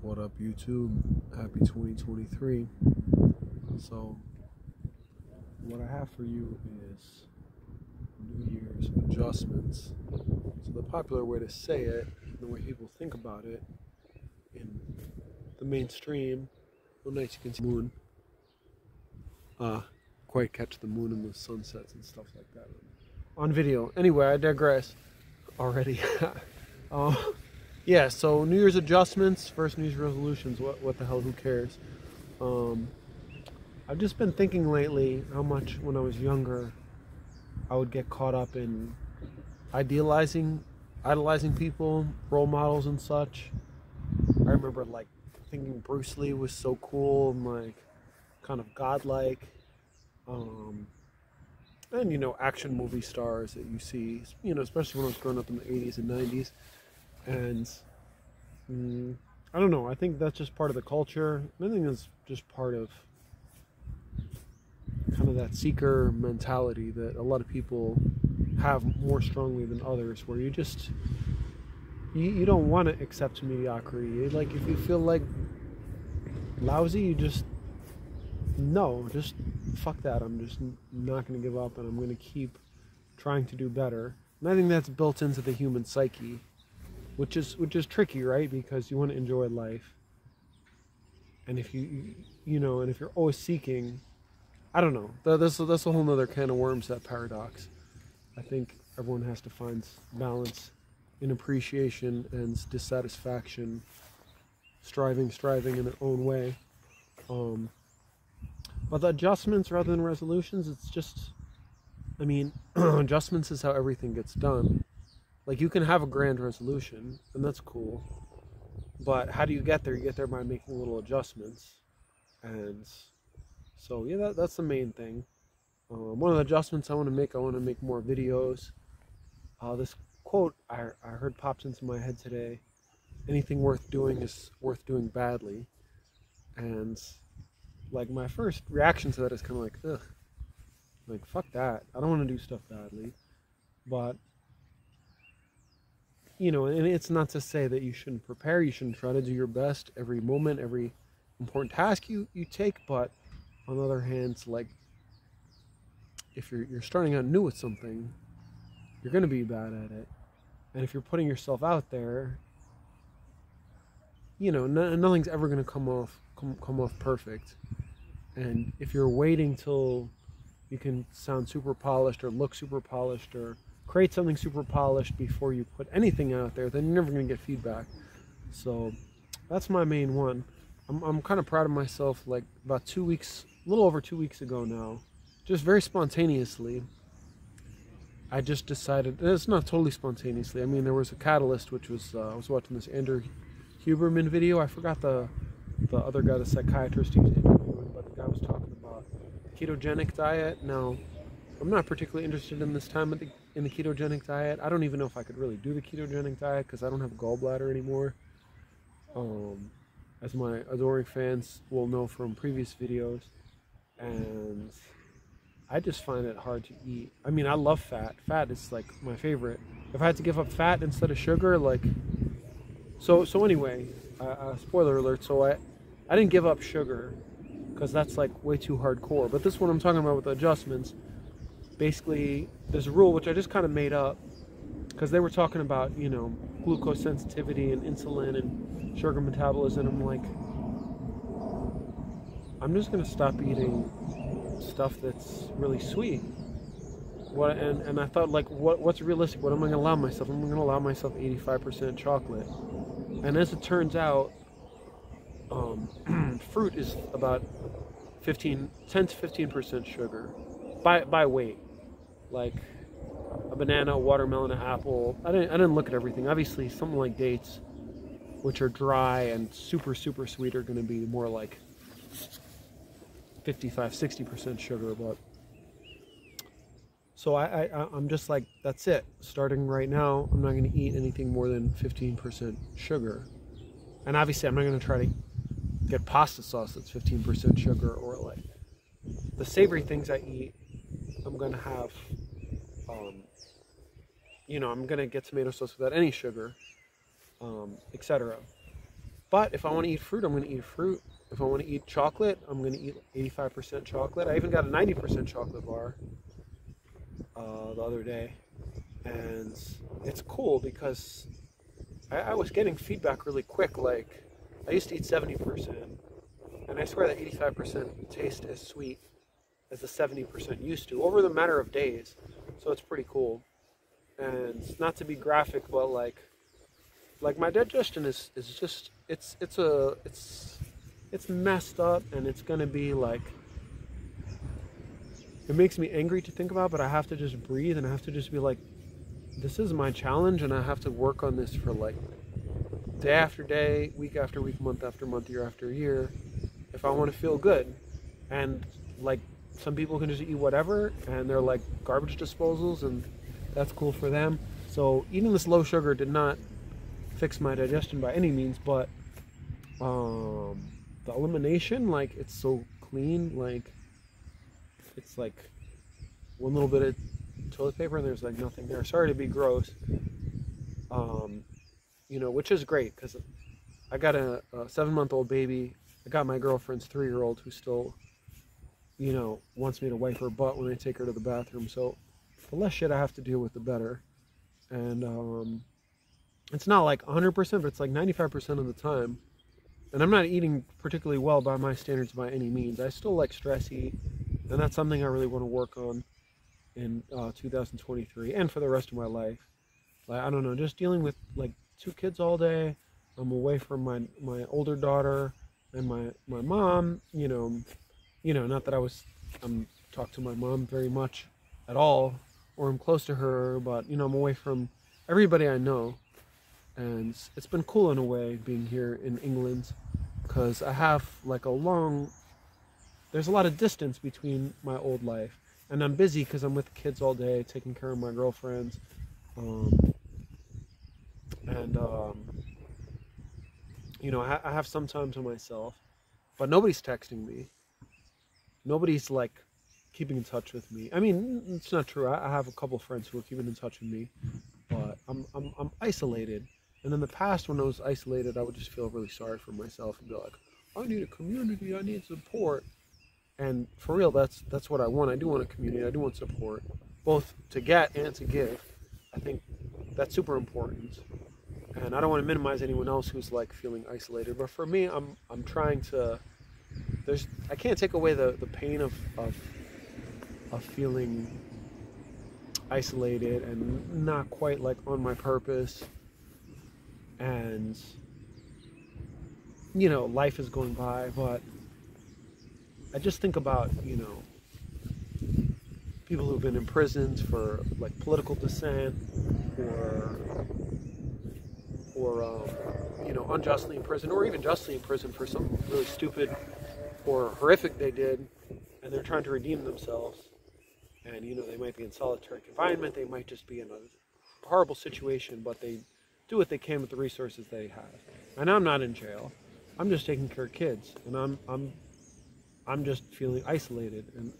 What up, YouTube? Happy 2023. So, what I have for you is New Year's adjustments. So, the popular way to say it, the way people think about it in the mainstream, one night you can see the moon, quite catch the moon and the sunsets and stuff like that on video. Anyway, I digress already. Yeah, so New Year's adjustments, first New Year's resolutions, what the hell, who cares? I've just been thinking lately how much when I was younger I would get caught up in idolizing people, role models and such. I remember like thinking Bruce Lee was so cool and like kind of godlike. And action movie stars that you see, especially when I was growing up in the 80s and 90s. And I don't know, I think that's just part of the culture. I think it's just part of kind of that seeker mentality that a lot of people have more strongly than others, where you just you don't want to accept mediocrity. Like if you feel like lousy, you just fuck that. I'm just not going to give up, and I'm going to keep trying to do better. And I think that's built into the human psyche, which is tricky, right? Because you want to enjoy life, and if and if you're always seeking, I don't know. That's a whole nother can of worms, that paradox. I think everyone has to find balance in appreciation and dissatisfaction, striving in their own way. But the adjustments rather than resolutions, it's just, adjustments is how everything gets done. Like you can have a grand resolution, and that's cool. But how do you get there? You get there by making little adjustments. And so, yeah, that's the main thing. One of the adjustments I want to make more videos. This quote I heard popped into my head today: anything worth doing is worth doing badly. And like my first reaction to that is kind of like, ugh, like fuck that. I don't want to do stuff badly. But and it's not to say that you shouldn't prepare, you shouldn't try to do your best every moment, every important task you take, but on the other hand, like if you're starting out new with something, you're going to be bad at it. And if you're putting yourself out there, nothing's ever going to come off perfect. And if you're waiting till you can sound super polished or look super polished or create something super polished before you put anything out there, then you're never going to get feedback. So that's my main one. I'm kind of proud of myself. Like about 2 weeks, a little over 2 weeks ago now, just very spontaneously, I just decided, and it's not totally spontaneously, there was a catalyst, which was I was watching this Andrew Huberman video. I forgot the other guy, the psychiatrist he was interviewing, but the guy was talking about ketogenic diet. Now, I'm not particularly interested in this time in the ketogenic diet. I don't even know if I could really do the ketogenic diet because I don't have a gallbladder anymore. As my adoring fans will know from previous videos. And I just find it hard to eat. I love fat. Fat is like my favorite. If I had to give up fat instead of sugar, like... So anyway, spoiler alert, so I didn't give up sugar because that's like way too hardcore. But this one I'm talking about with the adjustments. Basically, there's a rule which I just kind of made up because they were talking about, glucose sensitivity and insulin and sugar metabolism. I'm like, I'm just going to stop eating stuff that's really sweet. And I thought, like, what's realistic? What am I going to allow myself? I'm going to allow myself 85% chocolate. And as it turns out, fruit is about 10 to 15% sugar by weight. Like a banana, a watermelon, an apple. I didn't look at everything. Obviously, something like dates, which are dry and super, super sweet, are going to be more like 55-60% sugar. But so I'm just like, that's it. Starting right now, I'm not going to eat anything more than 15% sugar. And obviously, I'm not going to try to get pasta sauce that's 15% sugar, or like the savory things I eat. I'm going to have, I'm going to get tomato sauce without any sugar, etc. But if I want to eat fruit, I'm going to eat fruit. If I want to eat chocolate, I'm going to eat 85% chocolate. I even got a 90% chocolate bar the other day. And it's cool because I was getting feedback really quick. Like, I used to eat 70%, and I swear that 85% taste as sweet as the 70% used to over the matter of days. So it's pretty cool. And not to be graphic, but like my digestion is just it's messed up, and it's gonna be like, it makes me angry to think about, but I have to just breathe, and I have to just be like, this is my challenge, and I have to work on this for like day after day, week after week, month after month, year after year, if I want to feel good. And like, some people can just eat whatever, and they're like garbage disposals, and that's cool for them. So eating this low sugar did not fix my digestion by any means, but the elimination, like, it's so clean. Like, it's like one little bit of toilet paper and there's like nothing there. Sorry to be gross, you know, which is great because I got a 7-month-old baby. I got my girlfriend's 3-year-old who still, you know, wants me to wipe her butt when I take her to the bathroom. So the less shit I have to deal with, the better. And it's not like 100%, but it's like 95% of the time. And I'm not eating particularly well by my standards by any means. I still like stress eat, and that's something I really want to work on in 2023 and for the rest of my life. Like, I don't know, just dealing with like 2 kids all day. I'm away from my older daughter and my mom. You know, not that I'm talk to my mom very much at all, or I'm close to her, but you know, I'm away from everybody I know. And it's been cool in a way being here in England, because I have like there's a lot of distance between my old life, and I'm busy because I'm with kids all day, taking care of my girlfriends, and you know, I have some time to myself, but nobody's texting me. Nobody's like keeping in touch with me. I mean, it's not true. I have a couple friends who are keeping in touch with me, but I'm isolated. And in the past, when I was isolated, I would just feel really sorry for myself and be like, I need a community, I need support. And for real, that's what I want. I do want a community, I do want support, both to get and to give. I think that's super important. And I don't want to minimize anyone else who's like feeling isolated. But for me, I'm trying to, I can't take away the pain of feeling isolated and not quite like on my purpose. And you know, life is going by, but I just think about, you know, people who've been imprisoned for like political dissent, or you know, unjustly imprisoned, or even justly imprisoned for something really stupid or horrific they did, and they're trying to redeem themselves. And you know, they might be in solitary confinement, they might just be in a horrible situation, but they do what they can with the resources they have. And I'm not in jail. I'm just taking care of kids, and I'm just feeling isolated, and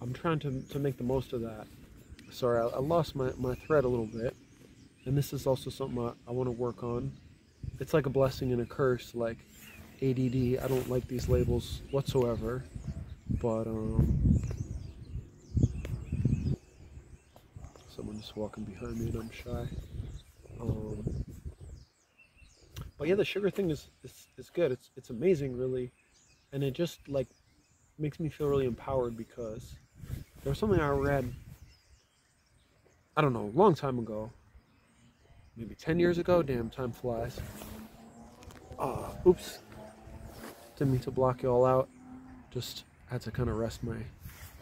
I'm trying to make the most of that. Sorry, I lost my thread a little bit, and this is also something I want to work on. It's like a blessing and a curse, like ADD. I don't like these labels whatsoever, but someone just walking behind me and I'm shy. But yeah, the sugar thing is good. It's amazing, really, and it just like makes me feel really empowered, because there was something I read, I don't know, a long time ago, maybe 10 years ago. Damn, time flies. Oops, didn't mean to block you all out. Just had to kind of rest my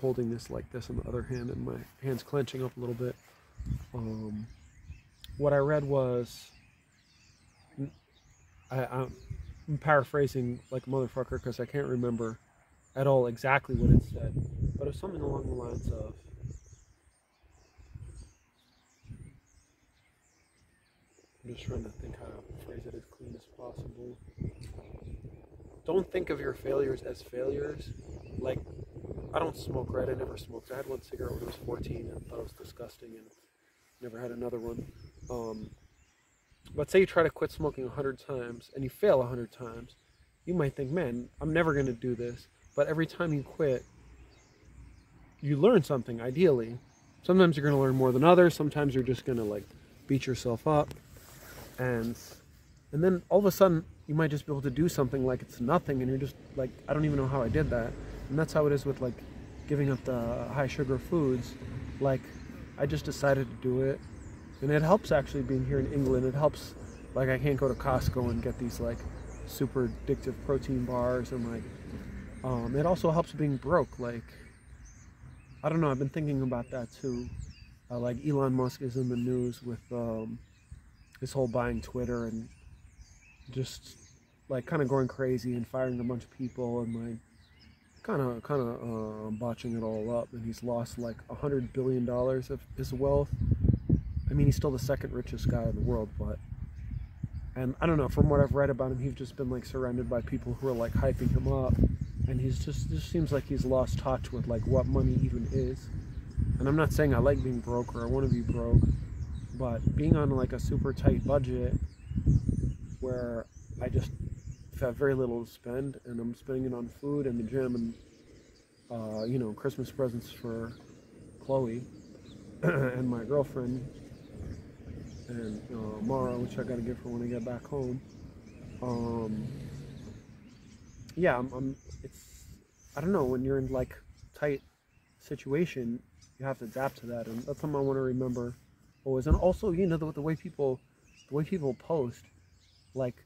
holding this like this on the other hand, and my hands clenching up a little bit. What I read was, I'm paraphrasing like a motherfucker because I can't remember at all exactly what it said, but it was something along the lines of, I'm just trying to think how to phrase it as clean as possible. Don't think of your failures as failures. Like, I don't smoke, right? I never smoked. I had one cigarette when I was 14 and thought it was disgusting and never had another one. let's say you try to quit smoking 100 times and you fail 100 times, you might think, man, I'm never going to do this. But every time you quit, you learn something, ideally. Sometimes you're going to learn more than others. Sometimes you're just going to like beat yourself up. And then all of a sudden, you might just be able to do something like it's nothing. And you're just like, I don't even know how I did that. And that's how it is with like giving up the high sugar foods. Like, I just decided to do it. And it helps actually being here in England. It helps, like, I can't go to Costco and get these like super addictive protein bars. And like, it also helps being broke. Like, I don't know, I've been thinking about that too. Like Elon Musk is in the news with his whole buying Twitter and just like kind of going crazy and firing a bunch of people and like kind of botching it all up. And he's lost like $100 billion of his wealth. I mean, he's still the second richest guy in the world, but, and I don't know, from what I've read about him, he's just been like surrounded by people who are like hyping him up. And he's just seems like he's lost touch with like what money even is. And I'm not saying I like being broke or I want to be broke, but being on like a super tight budget where I just have very little to spend and I'm spending it on food and the gym and you know, Christmas presents for Chloe and my girlfriend and Mara, which I gotta give her when I get back home. Yeah, it's, I don't know, when you're in like tight situation, you have to adapt to that, and that's something I want to remember always. And also, you know, the way people post, like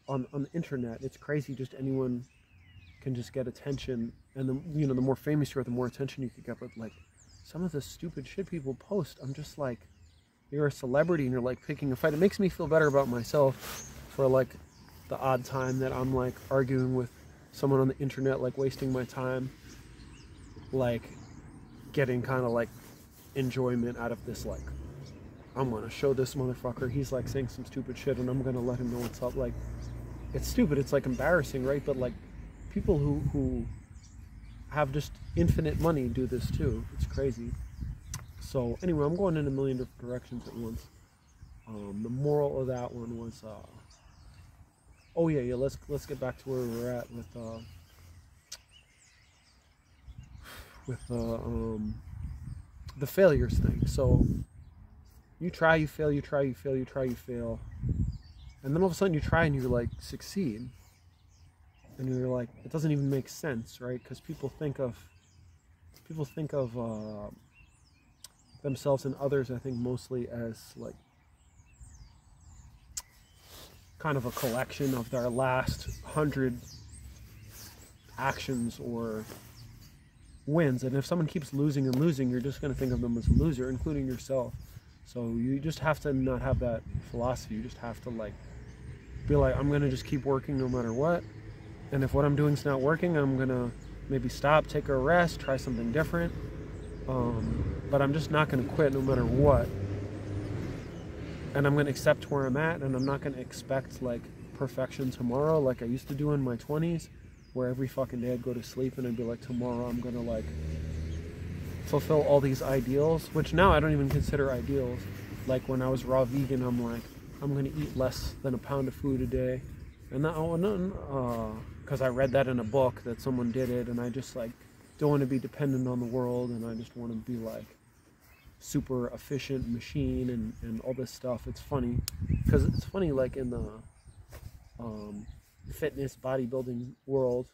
on the internet, it's crazy. Just anyone can just get attention, and the more famous you are, the more attention you could get. But like some of the stupid shit people post, I'm just like, you're a celebrity and you're like picking a fight. It makes me feel better about myself for like the odd time that I'm like arguing with someone on the internet, like wasting my time, like getting kind of like enjoyment out of this. Like, I'm gonna show this motherfucker, he's like saying some stupid shit and I'm gonna let him know what's up. Like, it's stupid, it's like embarrassing, right? But like people who have just infinite money do this too. It's crazy. So anyway, I'm going in a million different directions at once. The moral of that one was oh yeah, let's get back to where we were at with the failures thing. So you try, you fail, you try, you fail, you try, you fail, and then all of a sudden you try and you like succeed, and you're like, it doesn't even make sense, right? Because people think of themselves and others, I think, mostly as like kind of a collection of their last 100 actions or wins. And if someone keeps losing and losing, you're just going to think of them as a loser, including yourself. So you just have to not have that philosophy. You just have to like be like, I'm going to just keep working no matter what. And if what I'm doing is not working, I'm going to maybe stop, take a rest, try something different. But I'm just not going to quit no matter what. And I'm going to accept where I'm at, and I'm not going to expect like perfection tomorrow like I used to do in my 20s, where every fucking day I'd go to sleep and I'd be like, tomorrow I'm going to like fulfill all these ideals, which now I don't even consider ideals. Like when I was raw vegan, I'm like, I'm going to eat less than a pound of food a day. And that, because I read that in a book that someone did it, and I just like don't want to be dependent on the world, and I just want to be like super efficient machine and all this stuff. It's funny because it's funny, like in the fitness bodybuilding world,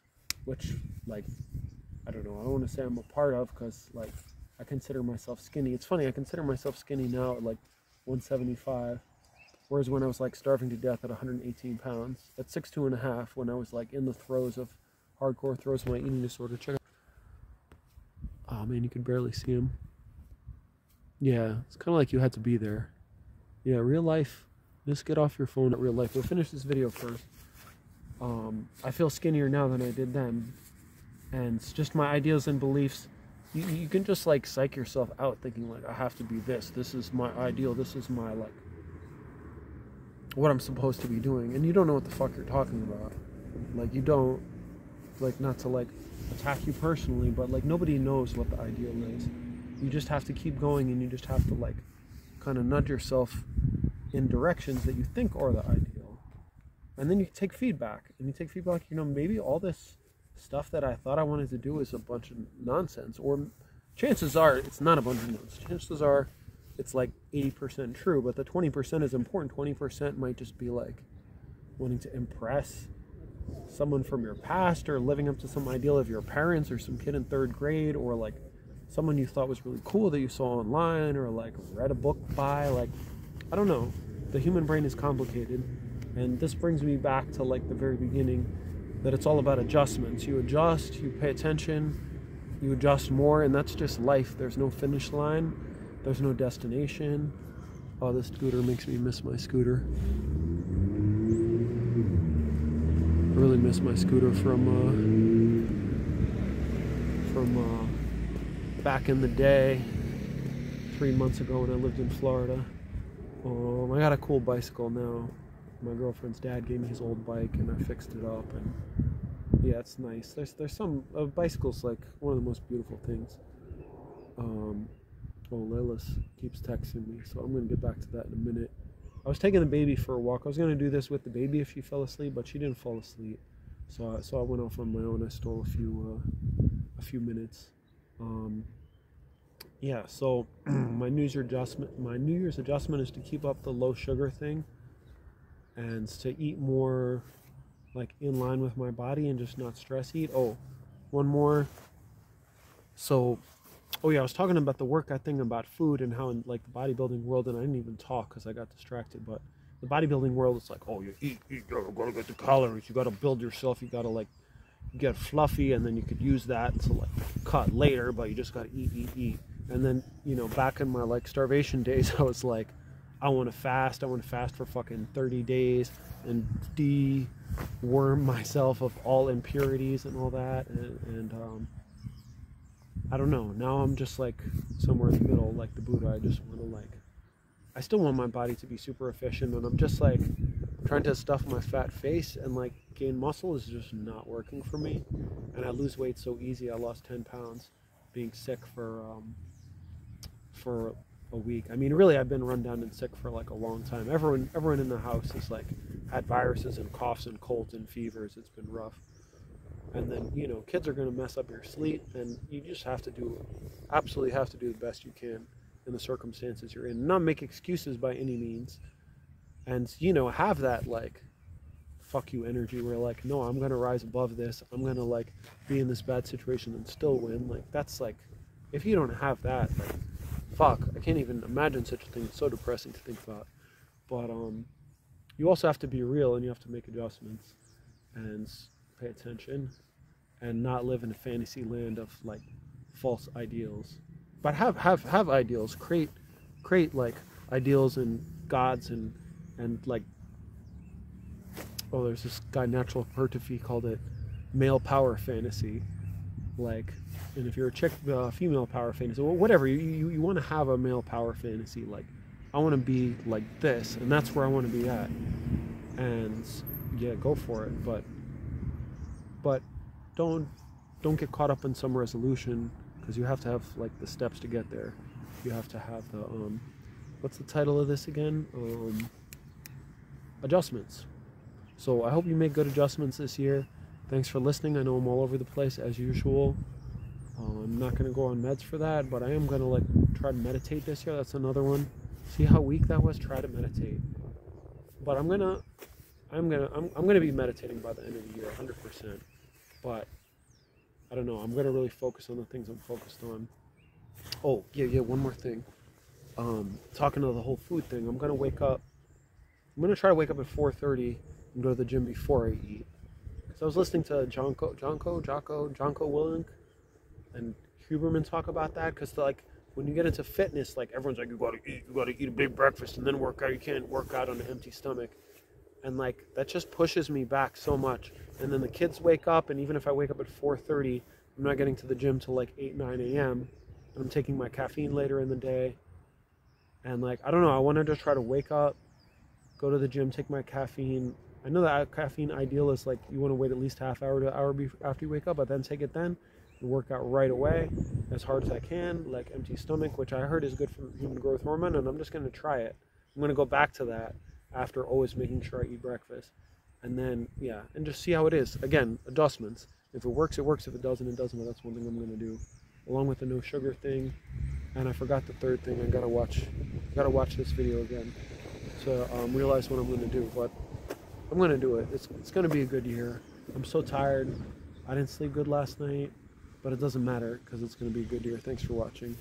which like I don't know, I don't want to say I'm a part of, because like I consider myself skinny. It's funny, I consider myself skinny now at like 175, whereas when I was like starving to death at 118 pounds at 6'2.5", when I was like in the throes of hardcore throes of my eating disorder. Check out, oh man, you could barely see him. Yeah, it's kind of like you had to be there. Yeah, real life, just get off your phone at real life. We'll finish this video first. I feel skinnier now than I did then. And it's just my ideas and beliefs. You can just like psych yourself out thinking like, I have to be this. This is my ideal. This is my like, what I'm supposed to be doing. And you don't know what the fuck you're talking about. Like you don't, like not to like attack you personally, but like nobody knows what the ideal is. You just have to keep going, and you just have to like kind of nudge yourself in directions that you think are the ideal. And then you take feedback, and you take feedback, maybe all this stuff that I thought I wanted to do is a bunch of nonsense, or chances are it's not a bunch of nonsense. Chances are it's like 80% true, but the 20% is important. 20% might just be like wanting to impress someone from your past, or living up to some ideal of your parents, or some kid in 3rd grade, or like someone you thought was really cool that you saw online, or like read a book by. Like, I don't know. The human brain is complicated, and this brings me back to like the very beginning, that it's all about adjustments. You adjust, you pay attention, you adjust more, and that's just life. There's no finish line, there's no destination. Oh, this scooter makes me miss my scooter. I really miss my scooter from back in the day, 3 months ago when I lived in Florida. I got a cool bicycle now. My girlfriend's dad gave me his old bike, and I fixed it up, and yeah, it's nice. There's some bicycles, like one of the most beautiful things. Lilis keeps texting me, so I'm gonna get back to that in a minute. I was taking the baby for a walk. I was gonna do this with the baby if she fell asleep, but she didn't fall asleep, so I went off on my own. I stole a few minutes. Yeah, so my New Year's adjustment is to keep up the low sugar thing, and to eat more like in line with my body, and just not stress eat. Oh, one more. So, I was talking about the workout thing, about food, and how in like the bodybuilding world, and I didn't even talk because I got distracted, but the bodybuilding world, it's like, oh, you eat, you gotta get the calories, you gotta build yourself, you gotta like get fluffy, and then you could use that to like cut later, but you just gotta eat. And then, back in my like starvation days, I was like, I want to fast for fucking 30 days and deworm myself of all impurities and all that, and I don't know, now I'm just like somewhere in the middle, like the Buddha. I just want to like, I still want my body to be super efficient, and I'm just like trying to stuff my fat face, and like gain muscle is just not working for me, and I lose weight so easy. I lost 10 pounds being sick for a week. I mean, really, I've been run down and sick for like a long time. Everyone in the house has like had viruses and coughs and colds and fevers. It's been rough. And then, kids are going to mess up your sleep, and you just absolutely have to do the best you can in the circumstances you're in. Not make excuses by any means. And, have that like fuck you energy where like, no, I'm going to rise above this. I'm going to like be in this bad situation and still win. Like, that's like, if you don't have that, like, fuck, I can't even imagine such a thing. It's so depressing to think about. But you also have to be real, and you have to make adjustments and pay attention, and not live in a fantasy land of like false ideals. But have ideals. Create like ideals and gods and like, there's this guy, Natural Hypertrophy, called it male power fantasy. Like, and if you're a chick, female power fantasy, or whatever, you want to have a male power fantasy. Like, I want to be like this, and that's where I want to be at. And yeah, go for it. But don't get caught up in some resolution, because you have to have like the steps to get there. You have to have the what's the title of this again? Adjustments. So I hope you make good adjustments this year. Thanks for listening. I know I'm all over the place as usual. I'm not going to go on meds for that, but I am going to like try to meditate this year. That's another one. See how weak that was? Try to meditate. But I'm gonna be meditating by the end of the year, 100%. But I don't know. I'm gonna really focus on the things I'm focused on. Oh yeah. One more thing. Talking to the whole food thing. I'm gonna wake up. I'm gonna try to wake up at 4:30 and go to the gym before I eat. So I was listening to Jocko Willink and Huberman talk about that, because like when you get into fitness, like everyone's like, you gotta eat a big breakfast and then work out. You can't work out on an empty stomach. And like, that just pushes me back so much. And then the kids wake up, and even if I wake up at 4:30, I'm not getting to the gym till like 8, 9 a.m. I'm taking my caffeine later in the day. And like, I don't know, I want to just try to wake up, go to the gym, take my caffeine. I know that caffeine ideal is like, you want to wait at least half hour to an hour after you wake up, but then take it then and work out right away as hard as I can, like empty stomach, which I heard is good for human growth hormone, and I'm just going to try it. I'm going to go back to that after always making sure I eat breakfast. And then, yeah, and just see how it is. Again, adjustments. If it works, it works. If it doesn't, it doesn't. But that's one thing I'm going to do. Along with the no sugar thing. And I forgot the third thing. I gotta watch this video again to realize what I'm going to do. But I'm going to do it. It's going to be a good year. I'm so tired. I didn't sleep good last night. But it doesn't matter because it's going to be a good year. Thanks for watching.